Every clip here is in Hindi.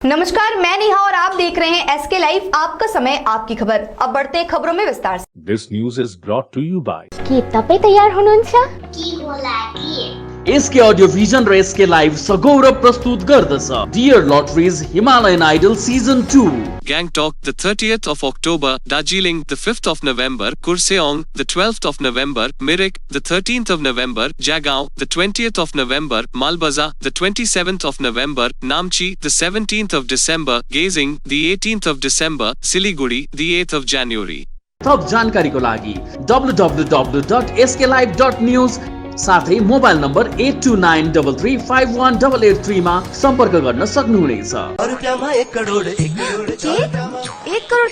नमस्कार, मैं नेहा और आप देख रहे हैं एसके लाइव। आपका समय, आपकी खबर। अब बढ़ते हैं खबरों में विस्तार से। This news is brought to you by के तपाईँ तयार हुनुहुन्छ के होला के एसके ऑडियो विजन र एसके लाइभ सगौरव प्रस्तुत गर्दछ dear lotteries Himalayan idol season 2 Gangtok, the 30th of October, Darjeeling, the 5th of November, Kurseong, the 12th of November, Mirik, the 13th of November, Jagaon, the 20th of November, Malbaza, the 27th of November, Namchi, the 17th of December, Gazing, the 18th of December, Siliguri, the 8th of January. थप जानकारीको लागि www.sklive.news साथै मोबाइल नम्बर 8293351883 मा सम्पर्क गर्न सक्नुहुनेछ। एक करोड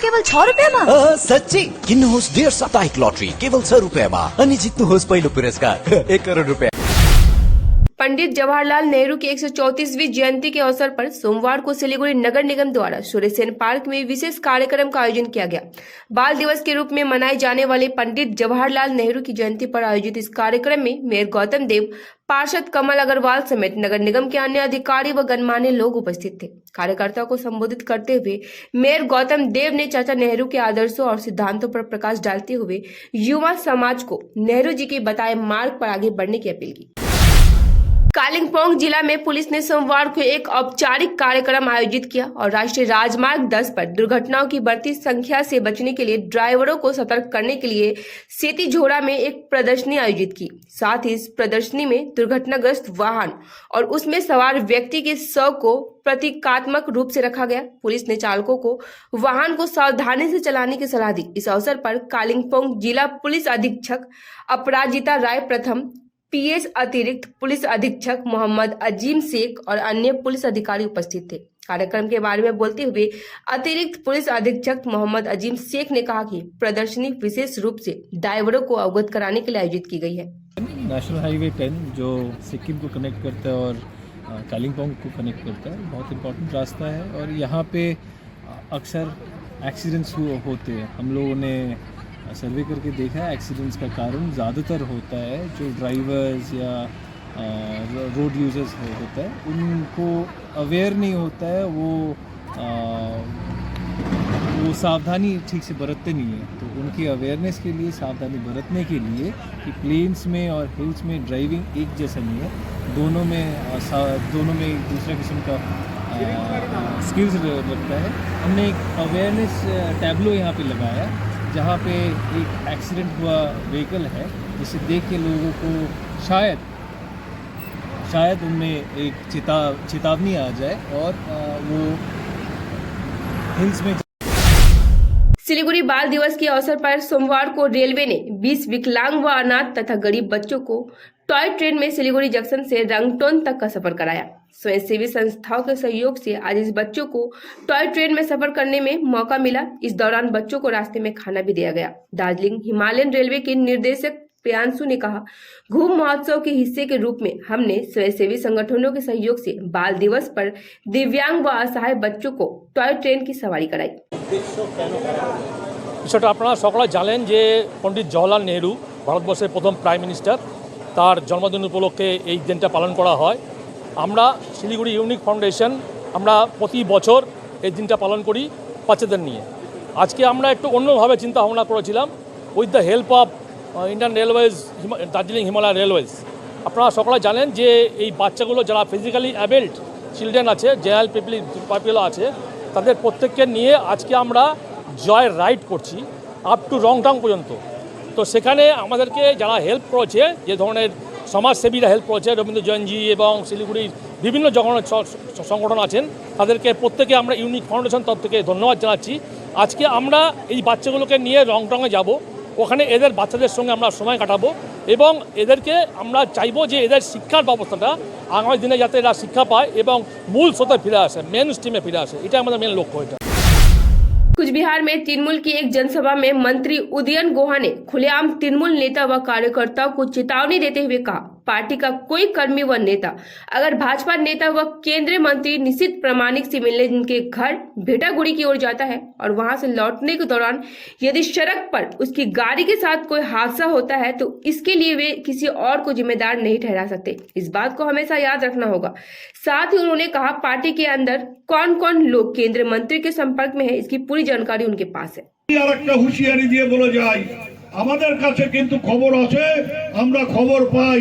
केवल 6 रुपैयाँमा? सच्ची किन्नुहोस् डेढ साप्ताहिक लटरी केवल 6 रुपैयाँमा अनि जित्नुहोस् पहिलो पुरस्कार 1 करोड रुपैयाँ। पंडित जवाहरलाल नेहरू की 134वीं जयंती के अवसर पर सोमवार को सिलीगुड़ी नगर निगम द्वारा सूर्यसेन पार्क में विशेष कार्यक्रम का आयोजन किया गया। बाल दिवस के रूप में मनाए जाने वाले पंडित जवाहरलाल नेहरू की जयंती पर आयोजित इस कार्यक्रम में मेयर गौतम देव, पार्षद कमल अग्रवाल समेत नगर निगम के अन्य अधिकारी व गणमान्य लोग उपस्थित थे। कार्यकर्ताओं को संबोधित करते हुए मेयर गौतम देव ने चाचा नेहरू के आदर्शों और सिद्धांतों पर प्रकाश डालते हुए युवा समाज को नेहरू जी के बताए मार्ग पर आगे बढ़ने की अपील की। कालिम्पोंग जिला में पुलिस ने सोमवार को एक औपचारिक कार्यक्रम आयोजित किया और राष्ट्रीय राजमार्ग 10 पर दुर्घटनाओं की बढ़ती संख्या से बचने के लिए ड्राइवरों को सतर्क करने के लिए सेती झोड़ा में एक प्रदर्शनी आयोजित की। साथ ही इस प्रदर्शनी में दुर्घटनाग्रस्त वाहन और उसमें सवार व्यक्ति के शव को प्रतीकात्मक रूप से रखा गया। पुलिस ने चालकों को वाहन को सावधानी से चलाने की सलाह दी। इस अवसर पर कालिम्पोंग जिला पुलिस अधीक्षक अपराजिता राय प्रथम, पीएस अतिरिक्त पुलिस अधीक्षक मोहम्मद अजीम शेख और अन्य पुलिस अधिकारी उपस्थित थे। कार्यक्रम के बारे में बोलते हुए अतिरिक्त पुलिस अधीक्षक मोहम्मद अजीम शेख ने कहा कि प्रदर्शनी विशेष रूप से ड्राइवरों को अवगत कराने के लिए आयोजित की गई है। नेशनल हाईवे 10 जो सिक्किम को कनेक्ट करता है और कालिम्पोंग को कनेक्ट करता है, बहुत इम्पोर्टेंट रास्ता है और यहाँ पे अक्सर एक्सीडेंट्स होते हैं। हम लोगों ने सर्वे करके देखा है एक्सीडेंट्स का कारण ज़्यादातर होता है जो ड्राइवर्स या रोड यूजर्स होता है, उनको अवेयर नहीं होता है, वो सावधानी ठीक से बरतते नहीं है। तो उनकी अवेयरनेस के लिए, सावधानी बरतने के लिए कि प्लेन्स में और हिल्स में ड्राइविंग एक जैसा नहीं है, दोनों में एक दूसरा किस्म का स्किल्स लगता है। हमने एक अवेयरनेस टैबलो यहाँ पे लगाया जहाँ पे एक एक्सीडेंट हुआ व्हीकल है, जिसे देख के लोगों को शायद उनमें एक चेतावनी आ जाए और वो हिल्स में। सिलीगुड़ी बाल दिवस के अवसर पर सोमवार को रेलवे ने 20 विकलांग व अनाथ तथा गरीब बच्चों को टॉय ट्रेन में सिलीगुड़ी जंक्शन से रंगटोन तक का सफर कराया। स्वयंसेवी संस्थाओं के सहयोग से आज इस बच्चों को टॉय ट्रेन में सफर करने में मौका मिला। इस दौरान बच्चों को रास्ते में खाना भी दिया गया। दार्जिलिंग हिमालयन रेलवे के निर्देशक प्रियांशु ने कहा, घूम महोत्सव के हिस्से के रूप में हमने स्वयंसेवी संगठनों के सहयोग से बाल दिवस पर दिव्यांग व असहाय बच्चों को टॉय ट्रेन की सवारी कराई। বিষয়টা আপনারা সকলে জানেন যে পণ্ডিত জওহরলাল নেহরু ভারতবর্ষের প্রথম প্রাইম মিনিস্টার, তার জন্মদিন উপলক্ষে এই দিনটা পালন করা হয়। আমরা শিলিগুড়ি ইউনিক ফাউন্ডেশন আমরা প্রতি বছর এই দিনটা পালন করি বাচ্চাদের নিয়ে। আজকে আমরা একটু অন্যভাবে চিন্তা ভাবনা করেছিলাম with the help of Indian railways, Darjeeling Himalaya railways. আপনারা সকলে জানেন যে এই বাচ্চাগুলো যারা ফিজিক্যালি অ্যাবেল্ড চিলড্রেন আছে, জেনারেল পিপল আছে, তাদের প্রত্যেককে নিয়ে আজকে আমরা জয় রাইড করছি আপ টু রংটং পর্যন্ত। তো সেখানে আমাদেরকে যারা হেল্প করেছে, যে ধরনের সমাজসেবীরা হেল্প করেছে, রবীন্দ্র জয়ন্তী এবং শিলিগুড়ির বিভিন্ন সংগঠন আছেন, তাদেরকে প্রত্যেকে আমরা ইউনিক ফাউন্ডেশন তরফ থেকে ধন্যবাদ জানাচ্ছি। আজকে আমরা এই বাচ্চাগুলোকে নিয়ে রংটংয়ে যাব, ওখানে এদের বাচ্চাদের সঙ্গে আমরা সময় কাটাবো এবং এদেরকে আমরা চাইবো যে এদের শিক্ষার ব্যবস্থাটা আগামী দিনে যাতে এরা শিক্ষা পায় এবং মূল স্রোতে ফিরে আসে, মেন স্ট্রিমে ফিরে আসে, এটা আমাদের মেন লক্ষ্য। এটা कुछ बिहार में तृणमूल की एक जनसभा में मंत्री उदयन गुहा ने खुलेआम तृणमूल नेता व कार्यकर्ताओं को चेतावनी देते हुए कहा, पार्टी का कोई कर्मी व नेता अगर भाजपा नेता व केंद्रीय मंत्री निशित प्रामाणिक से मिलने उनके घर भेटागुड़ी की ओर जाता है और वहां से लौटने के दौरान यदि सड़क पर उसकी गाड़ी के साथ कोई हादसा होता है तो इसके लिए वे किसी और को जिम्मेदार नहीं ठहरा सकते। इस बात को हमेशा याद रखना होगा। साथ ही उन्होंने कहा पार्टी के अंदर कौन कौन लोग केंद्रीय मंत्री के संपर्क में है इसकी पूरी जानकारी उनके पास है। আরেকটা হুঁশিয়ারি দিয়ে বলে যাই, আমাদের কাছে কিন্তু খবর আছে, আমরা খবর পাই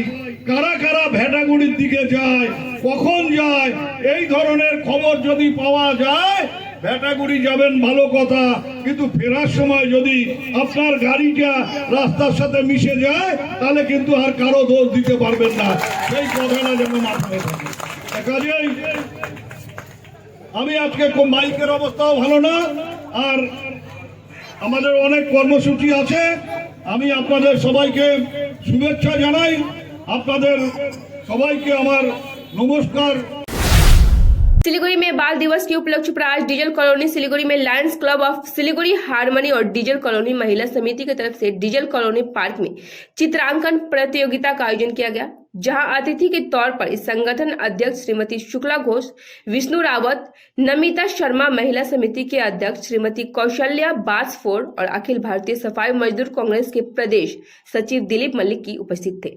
কারা কারা ভেটাগুড়ির দিকে যায়, কখন যায়। এই ধরনের খবর যদি পাওয়া যায় ভেটাগুড়ি যাবেন ভালো কথা, কিন্তু ফেরার সময় যদি আপনার গাড়িটা রাস্তার সাথে মিশে যায় তাহলে কিন্তু আর কারো দোষ দিতে পারবেন না, সেই কথাটা যেন মাথায় থাকে। কাজেই আমি আজকে মাইকের অবস্থাও ভালো না, আর আমাদের অনেক কর্মসূচি আছে। আমি আপনাদের সবাইকে শুভেচ্ছা জানাই, আপনাদের সবাইকে আমার নমস্কার। सिलीगुड़ी में बाल दिवस के उपलक्ष्य पर आज डीजल कॉलोनी सिलीगुड़ी में Lions club of Siliguri harmony और डीजल कॉलोनी महिला समिति की तरफ से डीजल कॉलोनी पार्क में चित्रांकन प्रतियोगिता का आयोजन किया गया, जहां अतिथि के तौर पर इस संगठन अध्यक्ष श्रीमती शुक्ला घोष, विष्णु रावत, नमिता शर्मा, महिला समिति के अध्यक्ष श्रीमती कौशल्या बासफोर और अखिल भारतीय सफाई मजदूर कांग्रेस के प्रदेश सचिव दिलीप मलिक की उपस्थित थे।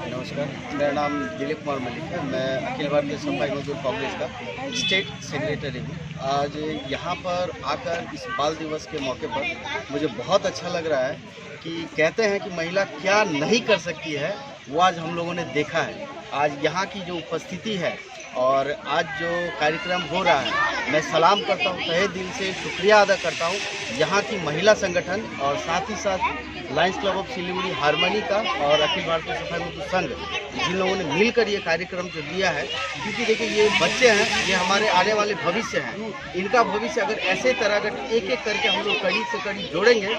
नमस्कार, मेरा नाम दिलीप कुमार मलिक है। मैं अखिल भारतीय सफाई मजदूर कांग्रेस का स्टेट सेक्रेटरी हूँ। आज यहाँ पर आकर इस बाल दिवस के मौके पर मुझे बहुत अच्छा लग रहा है कि कहते हैं कि महिला क्या नहीं कर सकती है, वो आज हम लोगों ने देखा है। आज यहाँ की जो उपस्थिति है और आज जो कार्यक्रम हो रहा है, मैं सलाम करता हूँ, तहे दिल से शुक्रिया अदा करता हूँ यहाँ की महिला संगठन और साथ ही साथ Lions club of Siliguri harmony का और अखिल भारतीय सफाई मजदूर संघ, जिन लोगों ने मिलकर ये कार्यक्रम जो दिया है। क्योंकि देखिए ये बच्चे हैं, ये हमारे आने वाले भविष्य हैं। इनका भविष्य अगर ऐसे तरह अगर एक एक करके हम लोग कड़ी से कड़ी जोड़ेंगे तो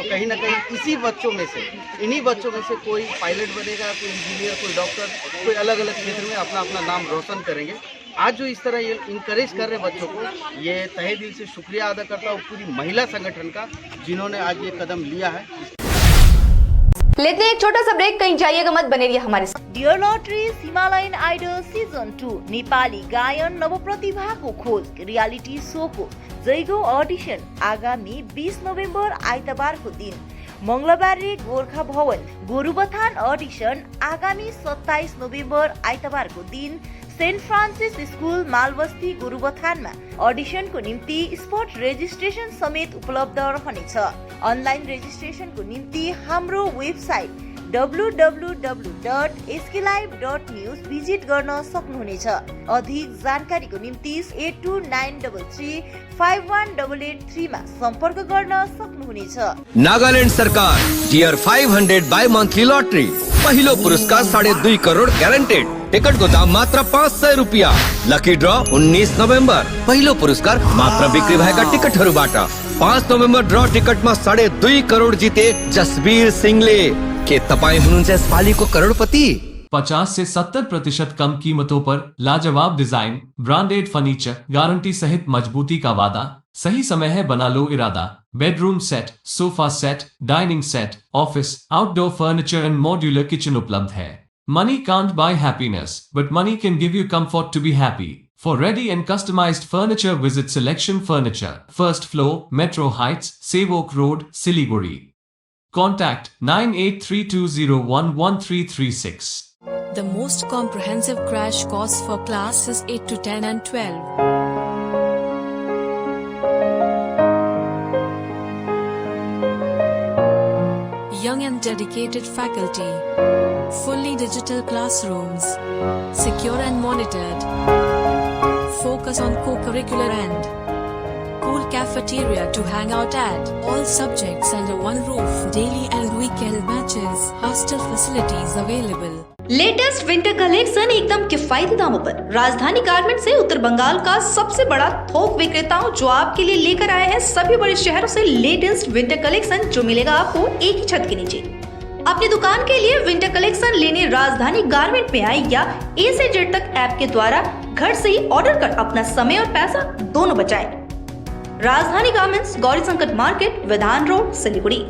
कहीं ना कहीं इसी बच्चों में से, इन्हीं बच्चों में से कोई पायलट बनेगा, कोई इंजीनियर, कोई डॉक्टर, कोई अलग अलग क्षेत्र में अपना अपना नाम रोशन करेंगे। आज जो इस तरह ये इंकरेज कर रहे बच्चों को, ये तहे दिल से शुक्रिया अदा करता हूँ पूरी महिला संगठन का, जिन्होंने आज ये कदम लिया है। लेते हैं एक छोटा सा ब्रेक, कहीं जाइएगा मत, बने रहिए हमारे साथ। Dear lotteries Himalayan idol season 2 Nepali गायन नवप्रतिभाको खोज रियालिटी शोको जयगो अडिसन आगामी 20 नोभेम्बर आइतबारको दिन मंगलबारे गोर्खा भवन, गोरुबथान अडिसन आगामी 27 नोभेम्बर आइतबारको दिन सेन्ट फ्रान्सिस स्कूल मालबस्ती गोरुबथानमा अडिसनको निम्ति स्पट रेजिस्ट्रेसन समेत उपलब्ध रहनेछ। अनलाइन रेजिस्ट्रेसनको निम्ति हाम्रो वेबसाइट www.sklive.news भिजिट गर्न सक्नुहुनेछ। अधिक जानकारीको निम्ति 8293351883 मा सम्पर्क गर्न सक्नुहुनेछ। नागालैंड सरकार टियर 500 बाई मंथली लॉटरी, पहिलो पुरस्कार 2.5 करोड़ ग्यारेंटेड, टिकट को दाम मात्र 500 रुपया। लकी ड्रॉ 19 नोभेम्बर, पहिलो पुरस्कार मात्र बिक्री भएका टिकटहरूबाट। 5 नोभेम्बर ड्रॉ टिकटमा 2.5 करोड़ जिते जसबीर सिंहले। के तपाईं हुनुहुन्छ यसपालिको करोड़पति? 50 से 70% कम कीमतों पर लाजवाब डिजाइन, ब्रांडेड फर्नीचर, गारंटी सहित मजबूती का वादा। सही समय है, बना लो इरादा। Bedroom set, sofa set, dining set, office, outdoor furniture and modular kitchen उपलब्ध है। Money can't buy happiness, but money can give you comfort to be happy. For ready and customized furniture, visit Selection Furniture, first floor, Metro Heights, Sevok Road, Siliguri. Contact 9832011336. The most comprehensive crash course for classes 8 to 10 and 12. Young and dedicated faculty. Fully digital classrooms. Secure and monitored. Focus on co-curricular and cool cafeteria to hang out at. All subjects under one roof. Daily and weekend matches. Hostel facilities available. Latest winter collection एकदम किफायती दामों पर। राजधानी गारमेंट से उत्तर बंगाल का सबसे बड़ा थोक विक्रेताओं जो आपके लिए लेकर आए हैं सभी बड़े शहरों से लेटेस्ट विंटर कलेक्शन, जो मिलेगा आपको एक ही छत के नीचे। अपनी दुकान के लिए विंटर कलेक्शन लेने राजधानी गारमेंट में आए या ए से जेड तक ऐप के द्वारा घर से ही ऑर्डर कर अपना समय और पैसा दोनों बचाएं। राजधानी गारमेंट्स, गौरी संकट मार्केट, विधान road, Siliguri.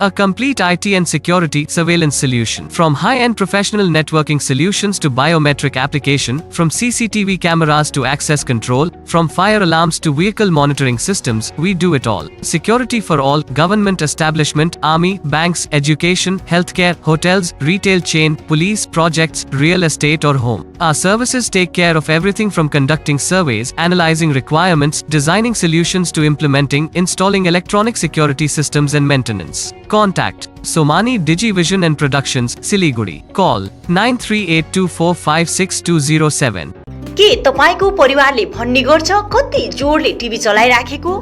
a complete IT and security surveillance solution. From high-end professional networking solutions to biometric application, from CCTV cameras to access control, from fire alarms to vehicle monitoring systems, we do it all. Security for all, government establishment, army, banks, education, healthcare, hotels, retail chain, police, projects, real estate or home. Our services take care of everything from conducting surveys, analyzing requirements, designing solutions to implementing, installing electronic security systems and maintenance. Contact Somani Digivision and Productions, Siliguri. Call 9382456207. के तपाईको परिवारले भन्ने गर्छ कति जोडले टिभी चलाइराखेको?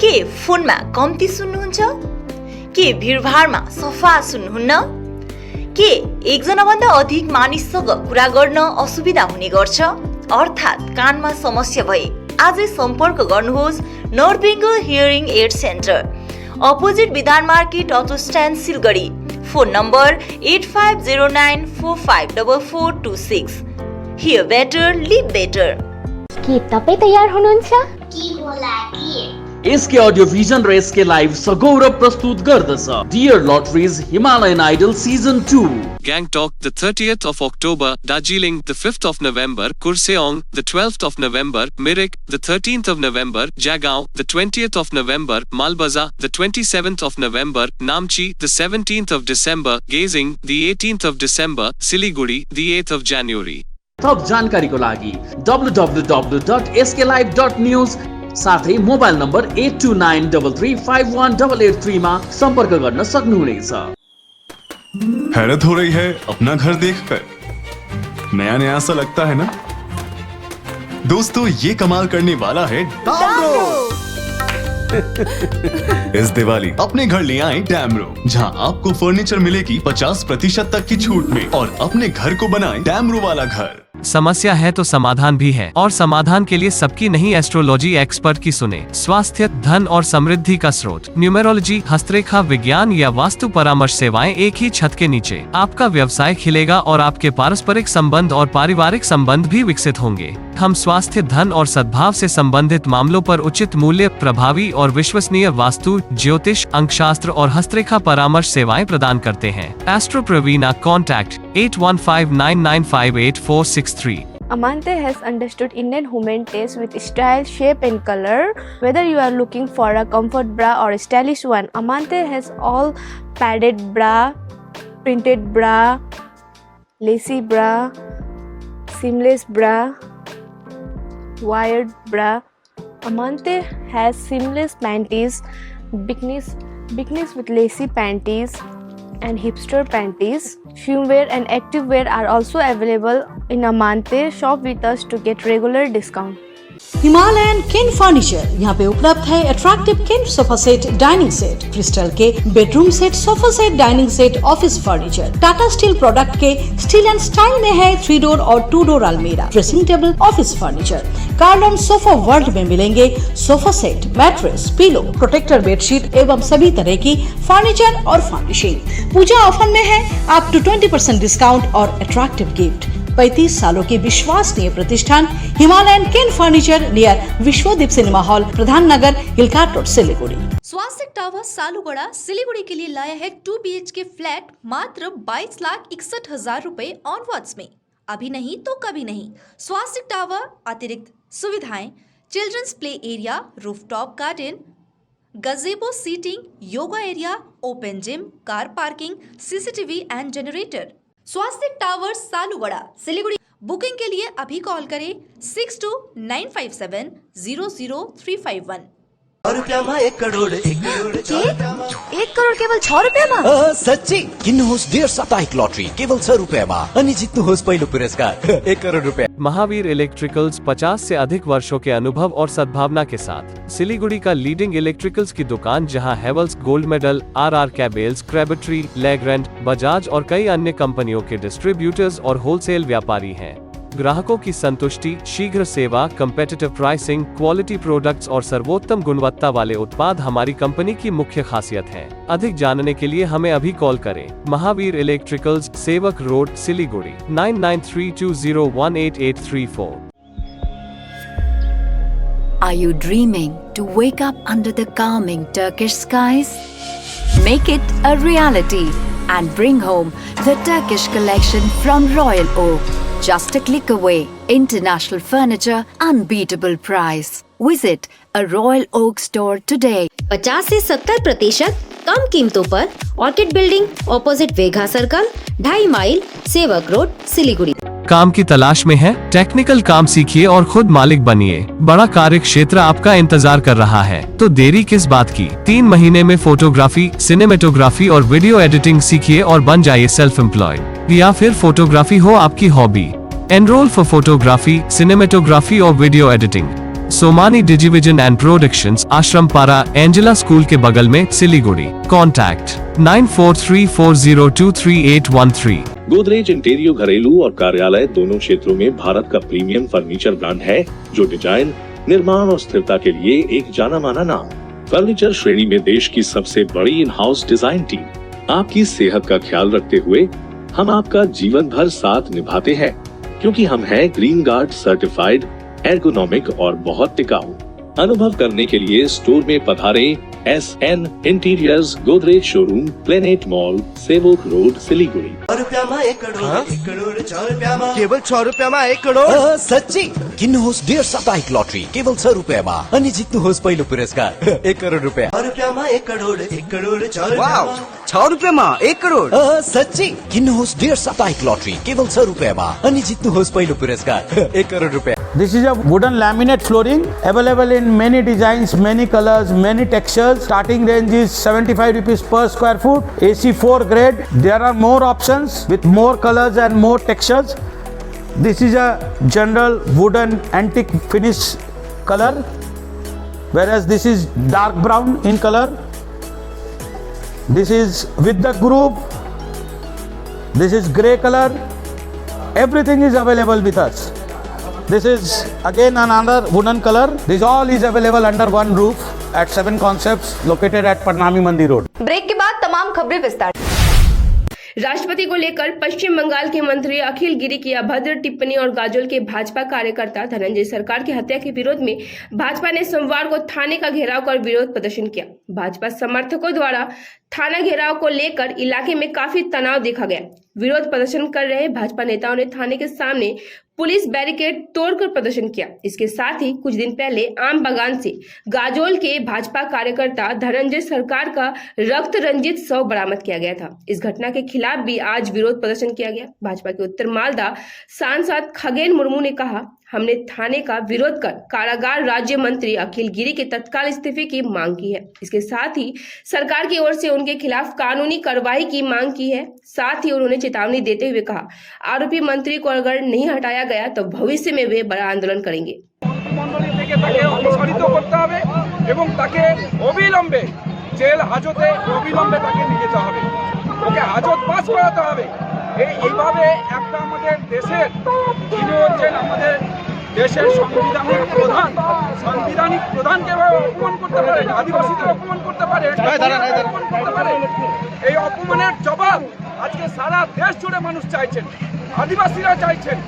के फोनमा कम्ती सुन्नुहुन्छ? के भिडभाडमा सफा सुन्नुहुन्न? के एकजना भन्दा अधिक मानिससँग कुरा गर्न असुविधा हुने गर्छ? अर्थात् कानमा समस्या भए आजै सम्पर्क गर्नुहोस् north Bengal hearing aid centre, opposite Vidhan market, auto stand, Siliguri. Phone number 8509454426। Hear better, live better. के तपाई तयार हुनुहुन्छ? के होला के? एसके अडियो भिजन र एसके लाइभ सगौरव प्रस्तुत गर्दछ dear lotteries Himalayan idol season 2। Gangtok, the 30th of October, Darjeeling, the 5th of November, Kurseong, the 12th of November, Mirik, the 13th of November, Jagaon, the 20th of November, Malbaza, the 27th of November, Namchi, the 17th of December, Gazing, the 18th of December, Siliguri, the 8th of January. थप जानकारीको लागि www.sklive.news साथै मोबाइल नम्बर 8293351883 मा सम्पर्क गर्न सक्नुहुनेछ। हैरत हो रही है अपना घर देखकर, नया नया सा लगता है ना दोस्तों? ये कमाल करने वाला है डैमरो। इस दिवाली अपने घर ले आए डैमरो, जहां आपको फर्नीचर मिलेगी 50% तक की छूट में और अपने घर को बनाएं डैमरो वाला घर। समस्या है तो समाधान भी है, और समाधान के लिए सबकी नहीं एस्ट्रोलॉजी एक्सपर्ट की सुने। स्वास्थ्य, धन और समृद्धि का स्रोत, न्यूमेरोलॉजी, हस्तरेखा विज्ञान या वास्तु परामर्श सेवाएं एक ही छत के नीचे। आपका व्यवसाय खिलेगा और आपके पारस्परिक संबंध और पारिवारिक संबंध भी विकसित होंगे। हम स्वास्थ्य, धन और सद्भाव से संबंधित मामलों पर उचित मूल्य, प्रभावी और विश्वसनीय वास्तु, ज्योतिष, अंकशास्त्र और हस्तरेखा परामर्श सेवाएं प्रदान करते हैं। Astro Praveena, contact 8159958463। Amante has understood Indian women taste with style, shape and color. Whether you are looking for a comfort bra or a stylish one, Amante has all padded bra, printed bra, lacy bra, seamless bra, wired bra. Amante has seamless panties, bikinis with lacy panties and hipster panties. Swimwear and activewear are also available in Amante. Shop with us to get regular discount. Himalayan cane furniture यहाँ पे उपलब्ध है attractive cane sofa set, dining set, crystal के bedroom set, sofa set, dining set, office furniture. Tata steel product के स्टील एंड स्टाइल में है 3 डोर और 2 डोर अलमीरा, ड्रेसिंग टेबल, ऑफिस फर्नीचर। कार्डन सोफा वर्ल्ड में मिलेंगे sofa set, mattress, pillow, protector bedsheet एवं सभी तरह की फर्नीचर और फर्निशिंग। पूजा ऑफर में है अप टू 20% डिस्काउंट और अट्रैक्टिव गिफ्ट। 35 सालों की विश्वसनीय प्रतिष्ठान Himalayan cane furniture near Vishwadeep cinema hall, Pradhan Nagar, hill cart road, Siliguri. Swastik tower Salugara Siliguri के लिए लाया है 2 BHK फ्लैट मात्र 22,61,000 रुपए ऑनवर्ड्स में। अभी नहीं तो कभी नहीं। स्वास्तिक टावर अतिरिक्त सुविधाएं, children's play area, rooftop garden, gazebo seating, yoga area, open gym, car parking, CCTV and generator. Swastik tower Salugara Siliguri. Booking के लिए अभी कॉल करें 6295700351। 1 करोड़ 1 करोड़ केवल 6 रुपैयाँमा? सच्ची किन्नुहोस् डियर साप्ताहिक लटरी केवल 6 रुपैयाँमा अनि जित्नुहोस् पहिलो पुरस्कार 1 करोड़ रुपया। महावीर इलेक्ट्रिकल्स 50 से अधिक वर्षों के अनुभव और सद्भावना के साथ सिलीगुड़ी का लीडिंग इलेक्ट्रिकल्स की दुकान, जहां Havells, gold medal, RR cables, Crabtree, Legrand, Bajaj और कई अन्य कंपनियों के डिस्ट्रीब्यूटर्स और होलसेल व्यापारी हैं। ग्राहकों की संतुष्टि, शीघ्र सेवा, कम्पेटिटिव प्राइसिंग, क्वालिटी प्रोडक्ट्स और सर्वोत्तम गुणवत्ता वाले उत्पाद हमारी कंपनी की मुख्य खासियत है। अधिक जानने के लिए हमें अभी कॉल करें। महावीर इलेक्ट्रिकल्स, सेवक road, Siliguri 9932018834। Are you dreaming to wake up under the calming Turkish skies? Make it a reality and bring home the Turkish collection from Royal Oak. Just a click away. International furniture, unbeatable price. Visit a Royal Oak store today. 50 से 70% कम कीमतों पर orchid building opposite Vega circle 2.5 mile Sevoke road Siliguri. काम की तलाश में है? टेक्निकल काम सीखिए और खुद मालिक बनिए। बड़ा कार्य क्षेत्र आपका इंतजार कर रहा है, तो देरी किस बात की। 3 महीने में फोटोग्राफी, सिनेमेटोग्राफी और वीडियो एडिटिंग सीखिए और बन जाइए सेल्फ एम्प्लॉयड। या फिर फोटोग्राफी हो आपकी hobby. Enrol for photography, cinematography और video editing. Somani digivision and productions, Ashram Para, Angela school के बगल में, सिलीगुड़ी। कॉन्टैक्ट 9434023813। गोदरेज इंटीरियर घरेलू और कार्यालय दोनों क्षेत्रों में भारत का प्रीमियम फर्नीचर ब्रांड है, जो डिजाइन, निर्माण और स्थिरता के लिए एक जाना माना नाम। फर्नीचर श्रेणी में देश की सबसे बड़ी इन हाउस डिजाइन टीम। आपकी सेहत का ख्याल रखते हुए हम आपका जीवन भर साथ निभाते हैं, क्योंकि हम हैं ग्रीन गार्ड सर्टिफाइड, एर्गोनॉमिक और बहुत टिकाऊ। अनुभव करने के लिए स्टोर में पधारें। SN interiors, Godrej showroom, planet mall, Sevoke road, Siliguri. केवल 6 रुपयामा 1 करोड। सच्ची किन्नुहोस् डेढ साप्ताहिक लटरी केवल 6 रुपयामा अनि जित्नुहोस् पहिलो पुरस्कार 1 करोड रुपया। 6 रुपयामा 1 करोड 1 करोड 6 रुपयामा 6 रुपयामा 1 करोड। सच्ची किन्नुहोस् डेढ साप्ताहिक लटरी केवल 6 रुपयामा अनि जित्नुहोस् पहिलो पुरस्कार 1 करोड रुपया। This is a wooden laminate flooring available in many designs, many colors, many textures. Starting range is 75 rupees per square foot. AC4 grade. There are more options with more colors and more textures. This is a general wooden antique finish color, whereas this is dark brown in color. This is with the group. This is grey color. Everything is available with us. This is again another wooden color. This all is available under one roof at 7 Concepts located at Parnami Mandi Road. Break के बाद तमाम खबरें विस्तार। राष्ट्रपति को लेकर पश्चिम बंगाल के मंत्री अखिल गिरी की अभद्र टिप्पणी और गाजोल के भाजपा कार्यकर्ता धनंजय सरकार की हत्या के विरोध में भाजपा ने सोमवार को थाने का घेराव कर विरोध प्रदर्शन किया। भाजपा समर्थकों द्वारा थाना घेराव को लेकर इलाके में काफी तनाव देखा गया। विरोध प्रदर्शन कर रहे भाजपा नेताओं ने थाने के सामने पुलिस बैरिकेड तोड़कर प्रदर्शन किया। इसके साथ ही कुछ दिन पहले आम बागान से गाजोल के भाजपा कार्यकर्ता धनंजय सरकार का रक्त रंजित शव बरामद किया गया था। इस घटना के खिलाफ भी आज विरोध प्रदर्शन किया गया। भाजपा के उत्तर मालदा सांसद खगेन मुर्मू ने कहा, हमने थाने का विरोध कर कारागार राज्य मंत्री अखिल गिरी के तत्काल इस्तीफे की मांग की है। इसके साथ ही सरकार की ओर से उनके खिलाफ कानूनी कार्रवाई की मांग की है। साथ ही उन्होंने चेतावनी देते हुए कहा, आरोपी मंत्री को अगर नहीं हटाया गया तो भविष्य में वे बड़ा आंदोलन करेंगे। অবিলম্বে জেল হাজতে অবিলম্বে তাকে নিয়ে যেতে হবে, ওকে হাজত পাস করাতে হবে। এইভাবে একটা আমাদের দেশের যিনি হচ্ছেন আমাদের দেশের সাংবিধানিক প্রধানকে অপমান করতে পারে, আদিবাসীদের অপমান করতে পারে, এই অপমানের জবাব আজকে সারা দেশ জুড়ে মানুষ চাইছেন, আদিবাসীরা চাইছেন।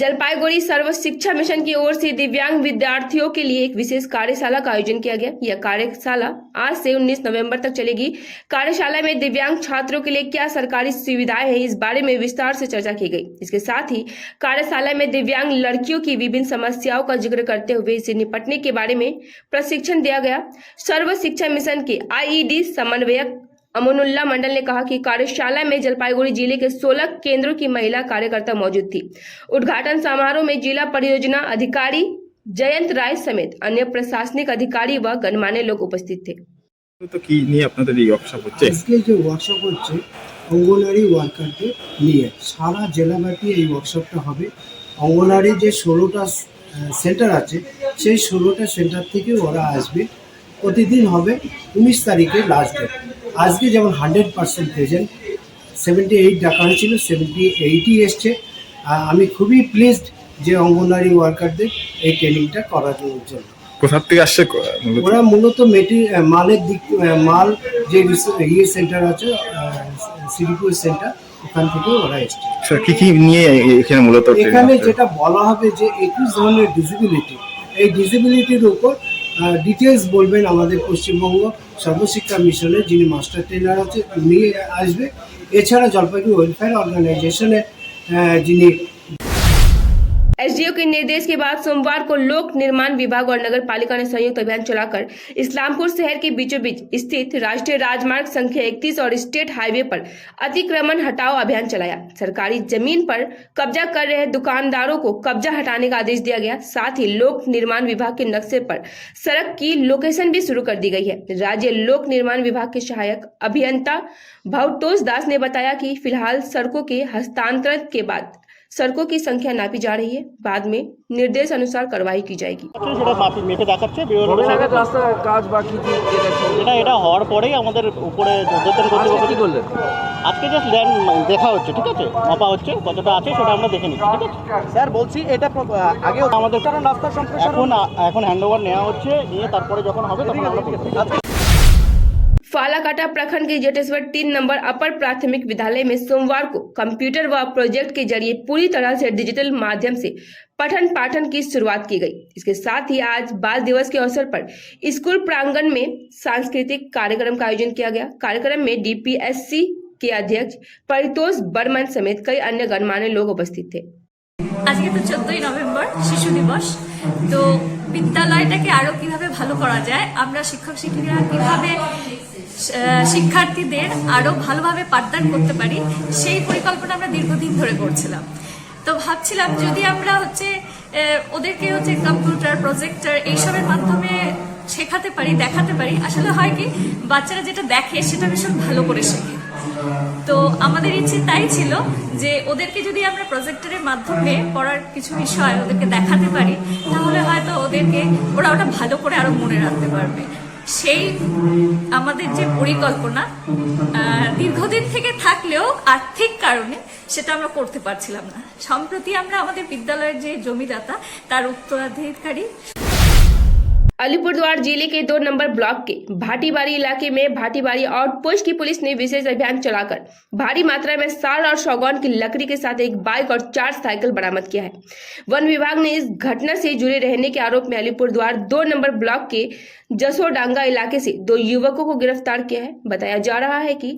जलपाईगुड़ी सर्व शिक्षा मिशन की ओर से दिव्यांग विद्यार्थियों के लिए एक विशेष कार्यशाला का आयोजन किया गया। यह कार्यशाला आज से 19 नवंबर तक चलेगी। कार्यशाला में दिव्यांग छात्रों के लिए क्या सरकारी सुविधाएं हैं, इस बारे में विस्तार से चर्चा की गई। इसके साथ ही कार्यशाला में दिव्यांग लड़कियों की विभिन्न समस्याओं का जिक्र करते हुए इससे निपटने के बारे में प्रशिक्षण दिया गया। सर्व शिक्षा मिशन के IED समन्वयक अमनुल्लाह मंडल ने कहा कि कार्यशाला में जलपाईगुड़ी जिले के 16 केंद्रों की महिला कार्यकर्ता मौजूद थी। उद्घाटन समारोह में जिला परियोजना अधिकारी जयंत राय समेत अन्य प्रशासनिक अधिकारी व गणमान्य लोग उपस्थित थे। তো কি নিয়ে আপনাদের এই ওয়ার্কশপ হচ্ছে? আজকে যে ওয়ার্কশপ হচ্ছে অঙ্গনওয়াড়ি ওয়ার্কারদের নিয়ে সারা জেলাব্যাপী এই ওয়ার্কশপটা হবে। অঙ্গনওয়াড়ি যে 16টা সেন্টার আছে সেই 16টা সেন্টার থেকে ওরা আসবে। প্রতিদিন হবে 19 তারিখে লাস্ট ডেট। আজকে যেমন 100% প্রেজেন্ট, 78 ডাকা হয়েছিল, 78ই এসছে। আমি খুবই প্লিজড যে অঙ্গনওয়াড়ি ওয়ার্কারদের এই ট্রেনিংটা করার জন্য। কোথা থেকে আসছে ওরা মূলত মালের দিক, মাল যে ইয়ে সেন্টার আছে সিডিপিও সেন্টার, ওখান থেকে ওরা এসছে। কি কি নিয়ে এখানে মূলত এখানে যেটা বলা হবে যে 21 ধরনের ডিসেবিলিটি, এই ডিসেবিলিটির উপর ডিটেলস বলবেন আমাদের পশ্চিমবঙ্গ সর্বশিক্ষা মিশনের যিনি মাস্টার ট্রেনার আছে উনি আসবে। এছাড়া জলপাইগুড়ি ওয়েলফেয়ার অর্গানাইজেশনের যিনি एसडीओ के निर्देश के बाद सोमवार को लोक निर्माण विभाग और नगर पालिका ने संयुक्त अभियान चलाकर इस्लामपुर शहर के बीचों बीच स्थित राष्ट्रीय राजमार्ग संख्या 31 और स्टेट हाईवे पर अतिक्रमण हटाओ अभियान चलाया। सरकारी जमीन पर कब्जा कर रहे दुकानदारों को कब्जा हटाने का आदेश दिया गया। साथ ही लोक निर्माण विभाग के नक्शे पर सड़क की लोकेशन भी शुरू कर दी गई है। राज्य लोक निर्माण विभाग के सहायक अभियंता भवतोष दास ने बताया कि फिलहाल सड़कों के हस्तांतरण के बाद सड़कों की संख्या नापी जा रही है, बाद में निर्देश अनुसार कार्रवाई की जाएगी। মেপে দেখাচ্ছে রাস্তা কাজ বাকি এটা হওয়ার পরেই আমাদের উপরে উদ্বোধন কর্তৃপক্ষ কি করলেন আজকে জাস্ট ল্যান্ড দেখা হচ্ছে, ঠিক আছে, মাপা হচ্ছে কতটা আছে সেটা আমরা দেখে নিচ্ছি, ঠিক আছে স্যার। বলছি এটা আগে আমাদের রাস্তা সম্প্রসারণ এখন হ্যান্ডওভার নেওয়া হচ্ছে, নিয়ে তারপরে যখন হবে তখন আমরা फालाकाटा प्रखंड के जेटेश्वर 3 नंबर अपर प्राथमिक विद्यालय में सोमवार को कंप्यूटर व प्रोजेक्ट के जरिए पूरी तरह से डिजिटल माध्यम से पठन पाठन की शुरुआत की गई। इसके साथ ही आज बाल दिवस के अवसर पर स्कूल प्रांगण में सांस्कृतिक कार्यक्रम का आयोजन किया गया। कार्यक्रम में डीपीएससी के अध्यक्ष परितोष बर्मन समेत कई अन्य गणमान्य लोग उपस्थित थे। আজকে তো 14ই নভেম্বর শিশু দিবস, তো বিদ্যালয়টাকে আরো কিভাবে ভালো করা যায়, আমরা শিক্ষক শিক্ষিকারা কিভাবে শিক্ষার্থীদের আরো ভালোভাবে পাঠদান করতে পারি সেই পরিকল্পনা আমরা দীর্ঘদিন ধরে করছিলাম। তো ভাবছিলাম যদি আমরা ওদেরকে কম্পিউটার প্রজেক্টর এইসবের মাধ্যমে শেখাতে পারি, দেখাতে পারি, আসলে হয় কি বাচ্চারা যেটা দেখে সেটা ভীষণ ভালো করে শেখে। তো আমাদের ইচ্ছে তাই ছিল যে ওদেরকে যদি আমরা প্রজেক্টরের মাধ্যমে পড়ার কিছু বিষয় ওদেরকে দেখাতে পারি তাহলে হয়তো ওরা ওটা ভালো করে আরো মনে রাখতে পারবে। সেই আমাদের যে পরিকল্পনা দীর্ঘদিন থেকে থাকলেও আর্থিক কারণে সেটা আমরা করতে পারছিলাম না। সম্প্রতি আমরা আমাদের বিদ্যালয়ের যে জমিদাতা তার উত্তরাধিকারী। अलीपुरद्वार जिले के 2 नंबर ब्लॉक के भाटीबारी इलाके में भाटीबारी आउटपोस्ट की पुलिस ने विशेष अभियान चलाकर भारी मात्रा में साल और सागौन की लकड़ी के साथ एक बाइक और 4 साइकिल बरामद किया है। वन विभाग ने इस घटना से जुड़े रहने के आरोप में अलीपुरद्वार 2 नंबर ब्लॉक के जसोडांगा इलाके से 2 युवकों को गिरफ्तार किया है। बताया जा रहा है कि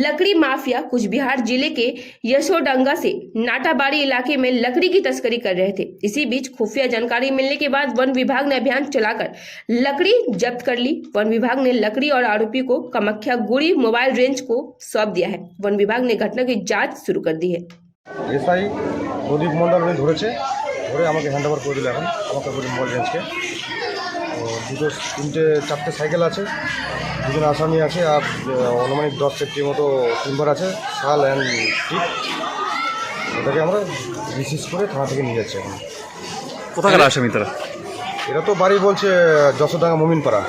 लकड़ी माफिया कुछ बिहार जिले के यशोडांगा से नाटाबाड़ी इलाके में लकड़ी की तस्करी कर रहे थे। इसी बीच खुफिया जानकारी मिलने के बाद वन विभाग ने अभियान चलाकर लकड़ी जब्त कर ली। वन विभाग ने लकड़ी और आरोपी को कामाख्या गुड़ी मोबाइल रेंज को सौंप दिया है। वन विभाग ने घटना की जांच शुरू कर दी है। এসআই প্রদীপ মন্ডল ধরেছে, ধরে আমাকে হ্যান্ড ওভার করে দিল এখন কামাখ্যা গুড়ি মোবাইল রেঞ্জকে। দুটো 3-4টে সাইকেল আছে, 2জন আসামি আছে, আর অনুমানিক 10 সেফটির মতো টিম্বার আছে, শাল অ্যান্ড টিপ। এটাকে আমরা রিসিভ করে থানা থেকে নিয়ে যাচ্ছি এখন। কোথাকার আসামি তারা? এরা তো বাড়ি বলছে যশোদাঙ্গা মুমিনপাড়া।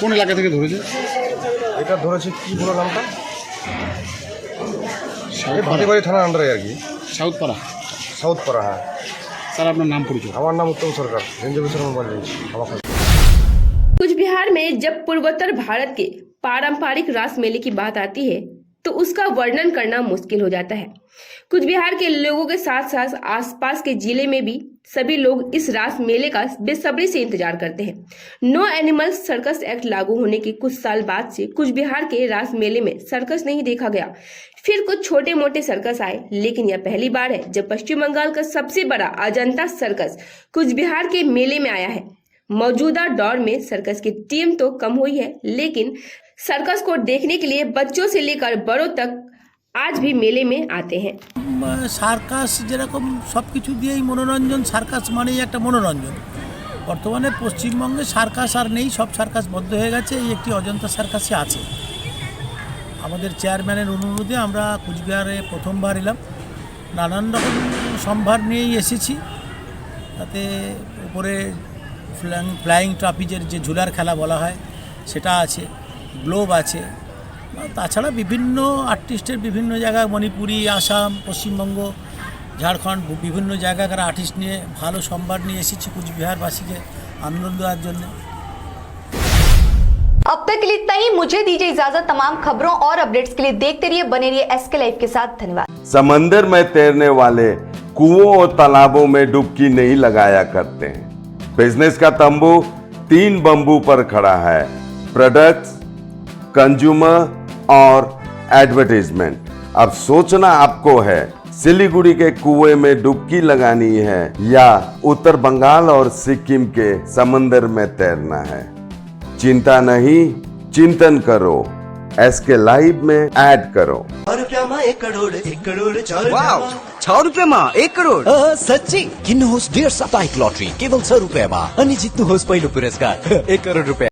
কোন এলাকা থেকে ধরেছে? এটা ধরেছে কি বলো নামটা, ভাটিবাড়ি থানার আন্ডারে আর কি, সাউথপাড়া। হ্যাঁ স্যার, আপনার নাম পরিচয়? আমার নাম उत्तम सरकार, रेंज ऑफिसर मोबाइल रेंज। कुछ बिहार में जब पूर्वोत्तर भारत के पारंपरिक रास मेले की बात आती है तो उसका वर्णन करना मुश्किल हो जाता है। कुछ बिहार के लोगों के साथ साथ आसपास के जिले में भी सभी लोग इस रास मेले का बेसब्री से इंतजार करते हैं। नो एनिमल सर्कस एक्ट लागू होने के कुछ साल बाद से कुछ बिहार के रास मेले में सर्कस नहीं देखा गया। फिर कुछ छोटे मोटे सर्कस आए, लेकिन यह पहली बार है जब पश्चिम बंगाल का सबसे बड़ा अजंता सर्कस कुछ बिहार के मेले में आया है। मौजूदा दौर में सर्कस की टीम तो कम हुई है, लेकिन सर्कस को देखने के लिए बच्चों से लेकर बड़ों तक आज भी मेले में आते हैं। সার্কাস যেরকম সব কিছু দিয়েই মনোরঞ্জন, সার্কাস মানেই একটা মনোরঞ্জন। বর্তমানে পশ্চিমবঙ্গে সার্কাস আর নেই, সব সার্কাস বন্ধ হয়ে গেছে। এই একটি অজন্তা সার্কাসই আছে। আমাদের চেয়ারম্যানের অনুরোধে আমরা কুচবিহারে প্রথমবার এলাম। নানান রকম সম্ভার নিয়েই এসেছি। তাতে উপরে ফ্লাইং ট্রাপিজের যে ঝুলার খেলা বলা হয় সেটা আছে, গ্লোব আছে। তাছাড়া বিভিন্ন আর্টিস্টের বিভিন্ন জায়গায়, মণিপুরি, আসাম, পশ্চিমবঙ্গ, ঝাড়খণ্ড, বিভিন্ন জায়গাকার আর্টিস্ট নিয়ে ভালো সম্ভার নিয়ে এসেছি কুচবিহারবাসীকে আনন্দ দেওয়ার জন্য। अब तक के लिए इतना ही। मुझे दीजिए इजाजत। तमाम खबरों और अपडेट्स के लिए देखते रहिए, बने रहिए SK लाइव के साथ। धन्यवाद। समंदर में तैरने वाले कुओं और तालाबों में डुबकी नहीं लगाया करते हैं। बिजनेस का तंबू 3 बंबू पर खड़ा है, प्रोडक्ट्स, कंज्यूमर और एडवर्टाइजमेंट। अब सोचना आपको है, सिलीगुड़ी के कुएं में डुबकी लगानी है या उत्तर बंगाल और सिक्किम के समंदर में तैरना है। चिंता नहीं, चिंतन करो, SK लाइव में ऐड करो। 1 करोड़ 6 रुपयामा 1 करोड साँच्चै किन्नुहोस् डेढ साप्ताहिक लटरी केवल 6 रुपयामा अनि जित्नुहोस् पहिलो पुरस्कार 1 करोड रुपैयाँ।